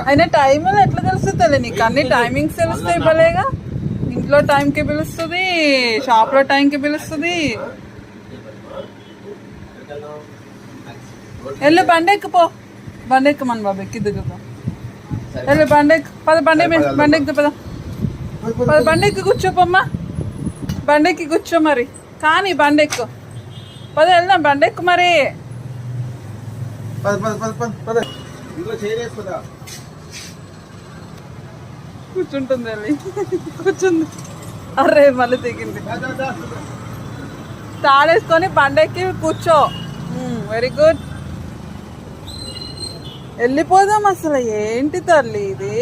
అయినా టైంలో ఎట్లా తెలుస్తుంది నీకు? అన్ని టైమింగ్స్ తెలుస్తాయి భలేగా. ఇంట్లో టైంకి పిలుస్తుంది, షాప్లో టైంకి పిలుస్తుంది. వెళ్ళు బండెక్కు పో, బండెక్కమని బాబు ఎక్కి దిగుపో. వెళ్ళు బండెక్కు, పద బండెక్కు పద, పద బండెక్కి కూర్చోపమ్మా, బండెక్కి కూర్చో మరి. కానీ బండెక్కు పద, వెళ్దాం బండెక్కు మరి. కూర్చుంటుంది వెళ్ళి, కూర్చుంది. అరే మళ్ళీ దిగింది. తాడేసుకొని బండెక్కి కూర్చో. Very good. వెళ్ళిపోదాం. అసలు ఏంటి తల్లి ఇది?